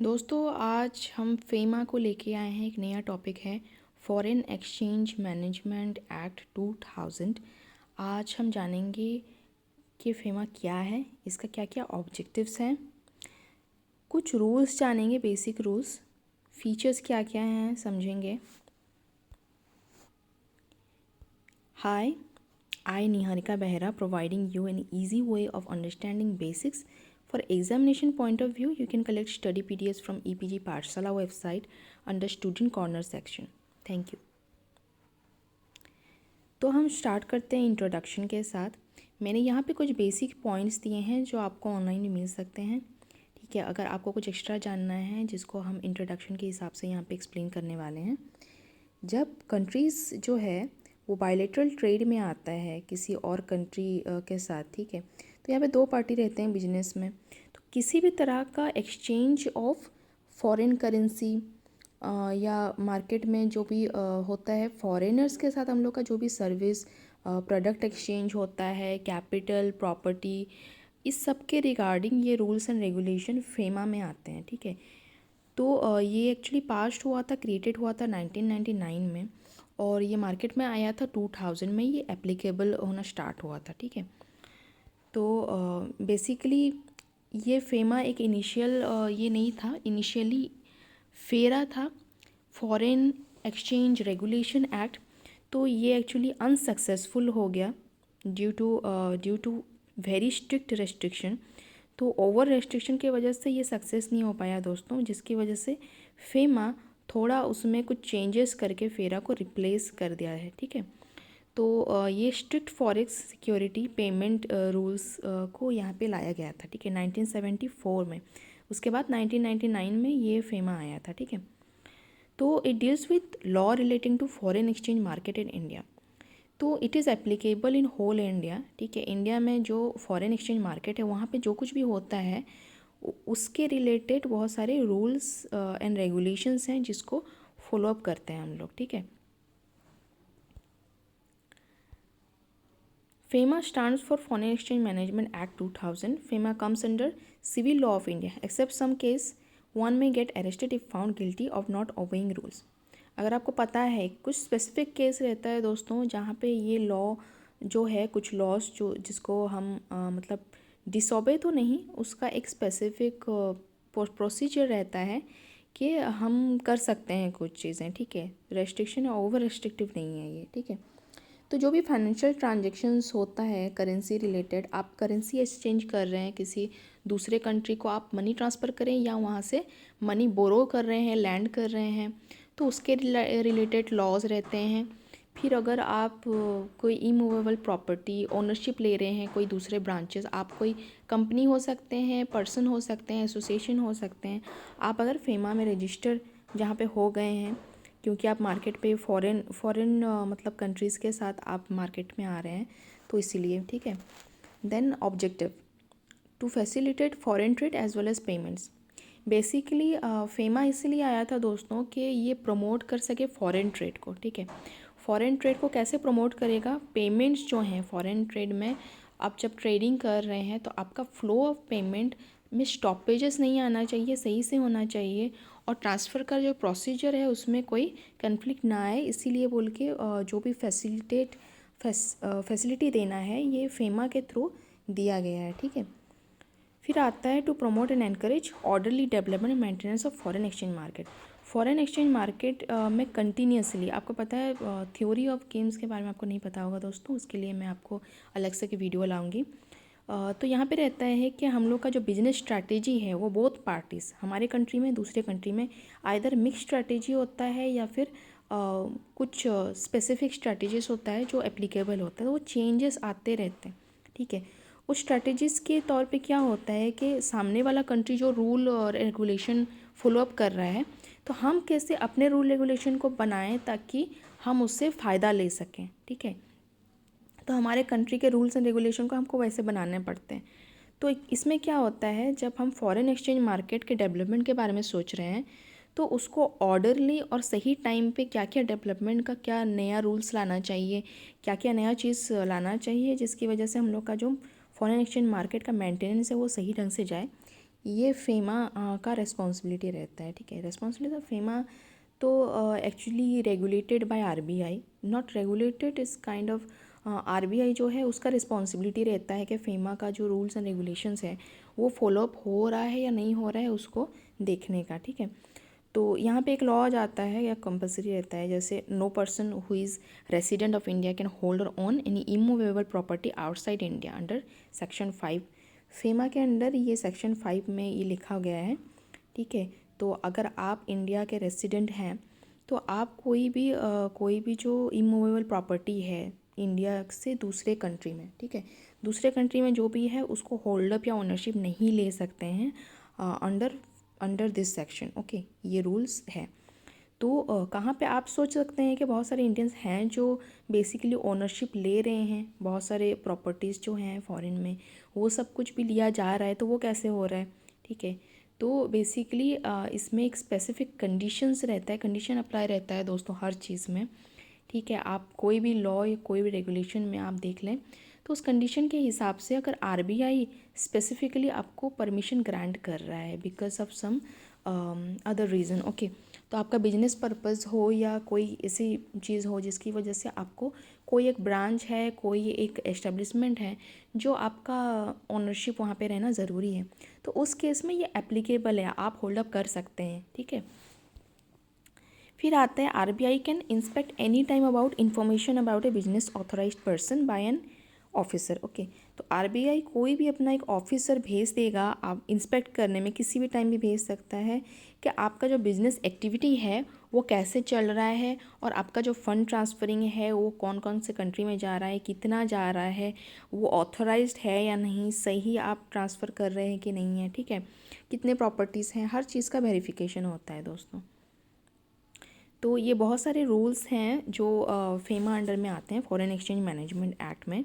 दोस्तों आज हम फेमा को लेके आए हैं। एक नया टॉपिक है फॉरेन एक्सचेंज मैनेजमेंट एक्ट 2000। आज हम जानेंगे कि फेमा क्या है, इसका क्या क्या ऑब्जेक्टिव्स हैं, कुछ रूल्स जानेंगे, बेसिक रूल्स, फीचर्स क्या क्या हैं समझेंगे। हाय, I Niharika Behra providing you an easy way of understanding basics. For examination point of view, you can collect study PDFs from EPG Pathshala website under Student Corner section. Thank you. तो हम start करते हैं introduction के साथ। मैंने यहाँ पे कुछ बेसिक पॉइंट्स दिए हैं जो आपको ऑनलाइन मिल सकते हैं। ठीक है, अगर आपको कुछ एक्स्ट्रा जानना है जिसको हम इंट्रोडक्शन के हिसाब से यहाँ पे एक्सप्लेन करने वाले हैं। जब कंट्रीज़ जो है वो बायलैटरल ट्रेड में आता है किसी और कंट्री के साथ, ठीक है, तो यहाँ पे दो पार्टी रहते हैं बिजनेस में। तो किसी भी तरह का एक्सचेंज ऑफ फॉरेन करेंसी या मार्केट में जो भी होता है, फॉरेनर्स के साथ हम लोग का जो भी सर्विस प्रोडक्ट एक्सचेंज होता है, कैपिटल, प्रॉपर्टी, इस सब के रिगार्डिंग ये रूल्स एंड रेगुलेशन फेमा में आते हैं। ठीक है, तो ये एक्चुअली पास्ड हुआ था, क्रिएटेड हुआ था 1999 में, और ये मार्केट में आया था 2000 में, ये एप्लीकेबल होना स्टार्ट हुआ था। ठीक है, तो बेसिकली ये फेमा एक इनिशियल ये नहीं था, इनिशियली फेरा था, फॉरेन एक्सचेंज रेगुलेशन एक्ट। तो ये एक्चुअली अनसक्सेसफुल हो गया due to very strict restriction. तो ओवर रेस्ट्रिक्शन की वजह से ये सक्सेस नहीं हो पाया दोस्तों, जिसकी वजह से फेमा थोड़ा उसमें कुछ चेंजेस करके फेरा को रिप्लेस कर दिया है। ठीक है, तो ये strict forex security payment rules को यहाँ पे लाया गया था। ठीक है, 1974 में। उसके बाद 1999 में ये फेमा आया था। ठीक है, तो it deals with law relating to foreign exchange market in India. तो it is applicable in whole India. ठीक है, इंडिया में जो फॉरेन एक्सचेंज मार्केट है वहाँ पे जो कुछ भी होता है उसके रिलेटेड बहुत सारे रूल्स एंड रेगुलेशंस हैं जिसको फॉलोअप करते हैं हम लोग। ठीक है, FEMA stands for Foreign Exchange Management Act 2000. FEMA comes under civil law of India. Except some case, one may get arrested if found guilty of not obeying rules. अगर आपको पता है कुछ स्पेसिफिक केस रहता है दोस्तों जहाँ पे ये लॉ जो है, कुछ लॉस जो जिसको हम मतलब डिसोबे तो नहीं, उसका एक स्पेसिफिक प्रोसीजर रहता है कि हम कर सकते हैं कुछ चीज़ें। ठीक है, रेस्ट्रिक्शन है, ओवर रेस्ट्रिक्टिव नहीं है ये। ठीक है, तो जो भी फाइनेंशियल ट्रांजेक्शन्स होता है करेंसी रिलेटेड, आप करेंसी एक्सचेंज कर रहे हैं किसी दूसरे कंट्री को, आप मनी ट्रांसफ़र करें या वहाँ से मनी बोरो कर रहे हैं, लैंड कर रहे हैं, तो उसके रिलेटेड लॉज रहते हैं। फिर अगर आप कोई इमूवेबल प्रॉपर्टी ओनरशिप ले रहे हैं, कोई दूसरे ब्रांचेस, आप कोई कंपनी हो सकते हैं, पर्सन हो सकते हैं, एसोसिएशन हो सकते हैं, आप अगर फेमा में रजिस्टर जहाँ पे हो गए हैं, क्योंकि आप मार्केट पे फॉरेन मतलब कंट्रीज़ के साथ आप मार्केट में आ रहे हैं, तो इसीलिए। ठीक है, then objective to facilitate foreign trade as well as payments. Basically FEMA इसलिए आया था दोस्तों कि ये प्रमोट कर सके फॉरेन ट्रेड को। ठीक है, फॉरेन ट्रेड को कैसे प्रमोट करेगा? पेमेंट्स जो हैं फॉरेन ट्रेड में, आप जब ट्रेडिंग कर रहे हैं तो आपका फ्लो ऑफ पेमेंट में स्टॉपेजेस नहीं आना चाहिए, सही से होना चाहिए, और ट्रांसफ़र का जो प्रोसीजर है उसमें कोई कन्फ्लिक्ट ना आए, इसीलिए बोल के जो भी फैसिलिटी देना है ये फेमा के थ्रू दिया गया है। ठीक है, फिर आता है to promote and encourage orderly development and maintenance of foreign exchange market. Foreign exchange market में कंटिन्यूसली, आपको पता है थ्योरी ऑफ गेम्स के बारे में आपको नहीं पता होगा दोस्तों, उसके लिए मैं आपको अलग से की वीडियो लाऊंगी। तो यहाँ पे रहता है कि हम लोग का जो बिजनेस स्ट्रैटेजी है वो बोथ पार्टीज़, हमारे कंट्री में दूसरे कंट्री में, आइदर मिक्स स्ट्रैटेजी होता है या फिर कुछ स्पेसिफिक स्ट्रैटेजीज होता है जो एप्लीकेबल होता है, तो वो चेंजेस आते रहते हैं। ठीक है, उस स्ट्रैटेजीज़ के तौर पे क्या होता है कि सामने वाला कंट्री जो रूल और रेगुलेशन फॉलोअप कर रहा है, तो हम कैसे अपने रूल रेगुलेशन को बनाएं ताकि हम उससे फ़ायदा ले सकें। ठीक है, तो हमारे कंट्री के रूल्स एंड रेगुलेशन को हमको वैसे बनाने पड़ते हैं। तो इसमें क्या होता है, जब हम फॉरेन एक्सचेंज मार्केट के डेवलपमेंट के बारे में सोच रहे हैं तो उसको ऑर्डरली और सही टाइम पे क्या क्या डेवलपमेंट का क्या नया रूल्स लाना चाहिए, क्या क्या नया चीज़ लाना चाहिए जिसकी वजह से हम लोग का जो फॉरेन एक्सचेंज मार्केट का मेंटेनेंस है वो सही ढंग से जाए, ये फेमा का रिस्पॉन्सिबिलिटी रहता है, ठीक है। रिस्पॉन्सिबिलिटी ऑफ फेमा तो actually regulated by RBI, not regulated, इस काइंड ऑफ आरबीआई जो है उसका रिस्पॉन्सिबिलिटी रहता है कि फेमा का जो रूल्स एंड रेगुलेशंस है वो फॉलोअप हो रहा है या नहीं हो रहा है उसको देखने का, ठीक है। तो यहाँ पे एक लॉ आ जाता है या कंपलसरी रहता है, जैसे no person who is resident of India can hold और own any immovable property outside India under section 5। FEMA के अंडर ये सेक्शन 5 में ये लिखा गया है, ठीक है। तो अगर आप इंडिया के रेसिडेंट हैं तो आप कोई भी जो इमूवेबल प्रॉपर्टी है इंडिया से दूसरे कंट्री में, ठीक है, दूसरे कंट्री में जो भी है उसको होल्डअप या ओनरशिप नहीं ले सकते हैं under under this section, okay. ये रूल्स है। तो कहाँ पे आप सोच सकते हैं कि बहुत सारे इंडियंस हैं जो बेसिकली ओनरशिप ले रहे हैं, बहुत सारे प्रॉपर्टीज़ जो हैं फॉरेन में वो सब कुछ भी लिया जा रहा है, तो वो कैसे हो रहा है, ठीक है। तो बेसिकली इसमें एक स्पेसिफिक कंडीशंस रहता है, कंडीशन अप्लाई रहता है दोस्तों हर चीज़ में, ठीक है। आप कोई भी लॉ या कोई भी रेगुलेशन में आप देख लें तो उस कंडीशन के हिसाब से अगर आरबीआई स्पेसिफिकली आपको परमिशन ग्रांट कर रहा है because of some other reason, okay, तो आपका बिजनेस पर्पस हो या कोई ऐसी चीज़ हो जिसकी वजह से आपको कोई एक ब्रांच है, कोई एक एस्टेब्लिशमेंट है जो आपका ओनरशिप वहाँ पे रहना ज़रूरी है, तो उस केस में ये एप्लीकेबल है, आप होल्ड अप कर सकते हैं, ठीक है। फिर आता है RBI can inspect any time about information about A business authorised person by an officer, okay. तो आरबीआई कोई भी अपना एक ऑफिसर भेज देगा आप इंस्पेक्ट करने में, किसी भी टाइम भी भेज सकता है कि आपका जो बिज़नेस एक्टिविटी है वो कैसे चल रहा है और आपका जो फ़ंड ट्रांसफरिंग है वो कौन कौन से कंट्री में जा रहा है, कितना जा रहा है, वो ऑथराइज्ड है या नहीं, सही आप ट्रांसफ़र कर रहे हैं कि नहीं है, ठीक है, कितने प्रॉपर्टीज़ हैं, हर चीज़ का वेरिफिकेशन होता है दोस्तों। तो ये बहुत सारे रूल्स हैं जो फेमा अंडर में आते हैं, फॉरेन एक्सचेंज मैनेजमेंट एक्ट में।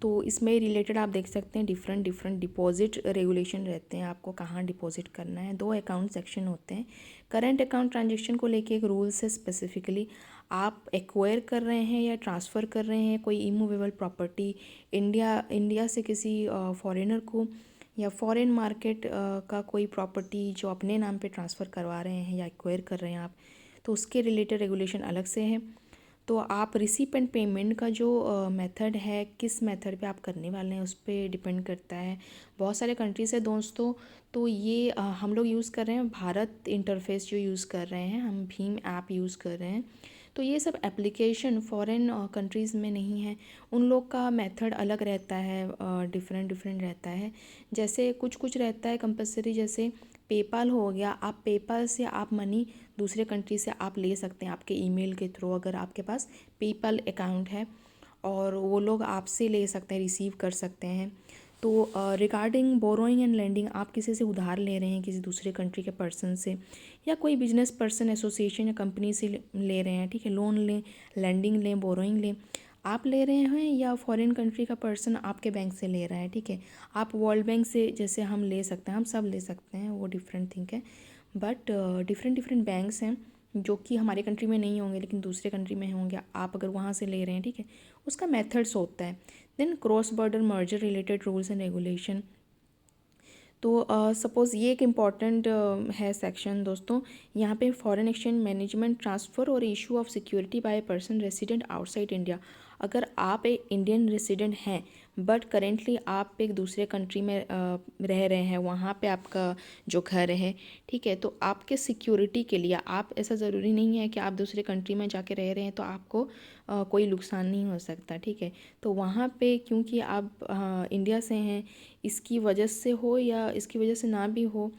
तो इसमें रिलेटेड आप देख सकते हैं डिफरेंट डिफरेंट डिपॉजिट रेगुलेशन रहते हैं, आपको कहाँ डिपॉजिट करना है, 2 अकाउंट सेक्शन होते हैं। करंट अकाउंट ट्रांजेक्शन को लेके एक रूल्स है स्पेसिफिकली, आप एक्वायर कर रहे हैं या ट्रांसफ़र कर रहे हैं कोई इमूवेबल प्रॉपर्टी इंडिया से किसी फॉरेनर को, या फॉरेन मार्केट का कोई प्रॉपर्टी जो अपने नाम पे ट्रांसफ़र करवा रहे हैं या एक्वायर कर रहे हैं आप, तो उसके रिलेटेड रेगुलेशन अलग से है। तो आप रिसीप एंड पेमेंट का जो मेथड है, किस मेथड पे आप करने वाले हैं उस पर डिपेंड करता है। बहुत सारे कंट्रीज़ है दोस्तों, तो ये हम लोग यूज़ कर रहे हैं भारत इंटरफेस जो यूज़ कर रहे हैं, हम भीम ऐप यूज़ कर रहे हैं। तो ये सब एप्लीकेशन फॉरेन कंट्रीज़ में नहीं है, उन लोग का मेथड अलग रहता है, डिफरेंट डिफरेंट रहता है। जैसे कुछ कुछ रहता है कंपलसरी, जैसे पेपाल हो गया, आप पेपाल से आप मनी दूसरे कंट्री से आप ले सकते हैं आपके ईमेल के थ्रू, अगर आपके पास पेपाल अकाउंट है, और वो लोग आपसे ले सकते हैं, रिसीव कर सकते हैं। तो रिगार्डिंग बोरोइंग एंड लेंडिंग, आप किसी से उधार ले रहे हैं किसी दूसरे कंट्री के पर्सन से, या कोई बिजनेस पर्सन एसोसिएशन या कंपनी से ले रहे हैं, ठीक है, लोन लें, लेंडिंग लें, बोरोइंग लें, आप ले रहे हैं या फॉरेन कंट्री का पर्सन आपके बैंक से ले रहा है, ठीक है। आप वर्ल्ड बैंक से जैसे हम ले सकते हैं, हम सब ले सकते हैं, वो डिफरेंट थिंग है, बट डिफरेंट डिफरेंट बैंक्स हैं जो कि हमारे कंट्री में नहीं होंगे लेकिन दूसरे कंट्री में होंगे, आप अगर वहाँ से ले रहे हैं, ठीक है, उसका मेथड्स होता है। Then cross border merger related rules and regulation. तो सपोज़ ये एक इम्पॉर्टेंट है सेक्शन दोस्तों, यहाँ पे फॉरेन एक्सचेंज मैनेजमेंट ट्रांसफ़र और issue of security by a person resident outside India. अगर आप एक इंडियन रेसिडेंट हैं बट करेंटली आप एक दूसरे कंट्री में रह रहे हैं, वहाँ पे आपका जो घर है, ठीक है, तो आपके सिक्योरिटी के लिए, आप ऐसा ज़रूरी नहीं है कि आप दूसरे कंट्री में जाके रह रहे हैं तो आपको कोई नुकसान नहीं हो सकता, ठीक है। तो वहाँ पे क्योंकि आप इंडिया से हैं, इसकी वजह से हो या इसकी वजह से ना भी हो,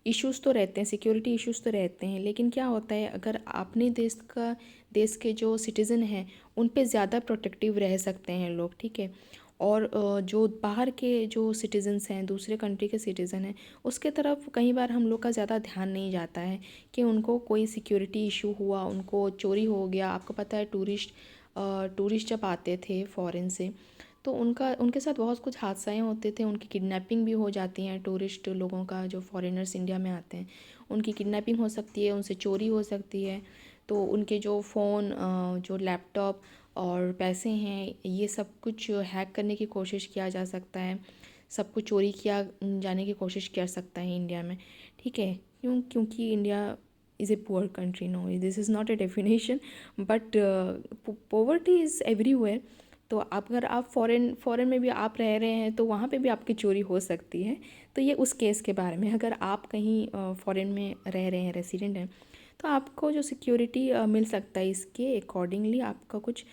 इश्यूज़ तो रहते हैं, सिक्योरिटी इश्यूज़ तो रहते हैं, लेकिन क्या होता है अगर अपने देश के जो सिटीज़न हैं उन पे ज़्यादा प्रोटेक्टिव रह सकते हैं लोग, ठीक है। और जो बाहर के जो सिटीज़न्स हैं, दूसरे कंट्री के सिटीज़न हैं, उसके तरफ कई बार हम लोग का ज़्यादा ध्यान नहीं जाता है कि उनको कोई सिक्योरिटी इशू हुआ, उनको चोरी हो गया। आपको पता है टूरिस्ट जब आते थे फॉरेन से तो उनके साथ बहुत कुछ हादसाएँ होते थे, उनकी किडनैपिंग भी हो जाती हैं, टूरिस्ट लोगों का जो फॉरेनर्स इंडिया में आते हैं उनकी किडनैपिंग हो सकती है, उनसे चोरी हो सकती है। तो उनके जो फ़ोन, जो लैपटॉप और पैसे हैं, ये सब कुछ हैक करने की कोशिश किया जा सकता है। सबको चोरी किया जाने की कोशिश कर सकता है इंडिया में, ठीक है। क्योंकि India is a poor country, no this is not a definition, but poverty is everywhere. तो अगर आप फॉरेन में भी आप रह रहे हैं तो वहाँ पे भी आपकी चोरी हो सकती है। तो ये उस केस के बारे में, अगर आप कहीं फॉरेन में रह रहे हैं, रेसिडेंट हैं, तो आपको जो सिक्योरिटी मिल सकता है इसके अकॉर्डिंगली आपका कुछ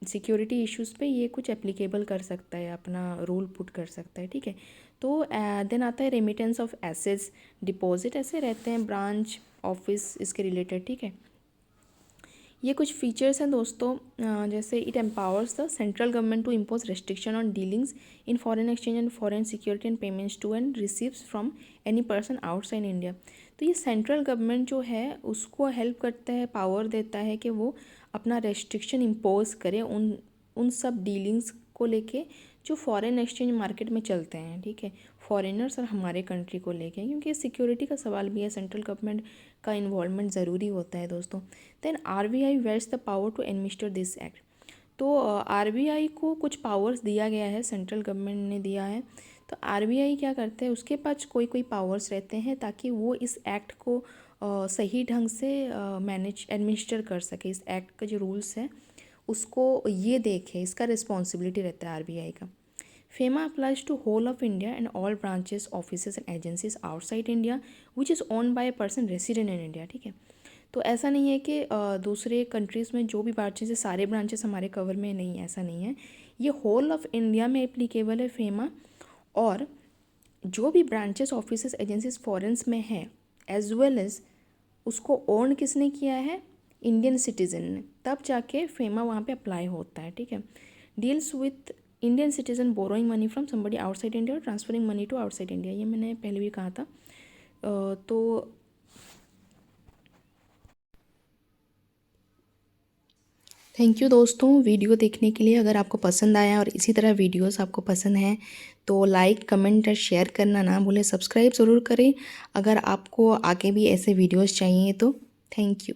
सिक्योरिटी इश्यूज़ पे ये कुछ एप्लीकेबल कर सकता है, अपना रोल पुट कर सकता है, ठीक है। तो देन आता है रेमिटेंस ऑफ एसेट्स, डिपॉजिट, ऐसे रहते हैं ब्रांच ऑफिस इसके रिलेटेड, ठीक है। ये कुछ फीचर्स हैं दोस्तों, जैसे it empowers the central government to impose restriction on dealings in foreign exchange and foreign security and payments to and receives from any person outside India. तो ये सेंट्रल गवर्नमेंट जो है उसको हेल्प करता है, पावर देता है कि वो अपना रेस्ट्रिक्शन इम्पोज करे उन सब डीलिंग्स को लेके जो फॉरेन एक्सचेंज मार्केट में चलते हैं, ठीक है, फॉरेनर्स और हमारे कंट्री को लेके, क्योंकि सिक्योरिटी का सवाल भी है, सेंट्रल गवर्नमेंट का इन्वॉल्वमेंट ज़रूरी होता है दोस्तों। Then RBI vest the power to administer this act. तो RBI को कुछ पावर्स दिया गया है, सेंट्रल गवर्नमेंट ने दिया है। तो RBI क्या करते हैं, उसके पास कोई पावर्स रहते हैं ताकि वो इस एक्ट को सही ढंग से मैनेज एडमिनिस्टर कर सके। इस एक्ट का जो रूल्स है उसको ये देखे, इसका रिस्पॉन्सिबिलिटी रहता है RBI का। FEMA applies to whole of India and all branches, offices and agencies outside India which is owned by a person resident in India, ठीक है। तो ऐसा नहीं है कि दूसरे कंट्रीज़ में जो भी ब्रांचेस है सारे ब्रांचेस हमारे कवर में नहीं, ऐसा नहीं है। ये होल ऑफ इंडिया में एप्लीकेबल है फेमा। और जो भी ब्रांचेस, ऑफिसेस, एजेंसीज फॉरेन्स में है एज वेल एज उसको ओन किसने किया है, इंडियन सिटीज़न ने, तब जाके फेमा वहाँ पे अप्लाई होता है, ठीक है। Deals with Indian citizen borrowing money from somebody outside India और transferring money to outside India, ये मैंने पहले भी कहा था। तो थैंक यू दोस्तों वीडियो देखने के लिए। अगर आपको पसंद आया और इसी तरह वीडियोस आपको पसंद हैं तो लाइक, कमेंट और शेयर करना ना भूलें। सब्सक्राइब ज़रूर करें अगर आपको आगे भी ऐसे वीडियोस चाहिए तो। Thank you.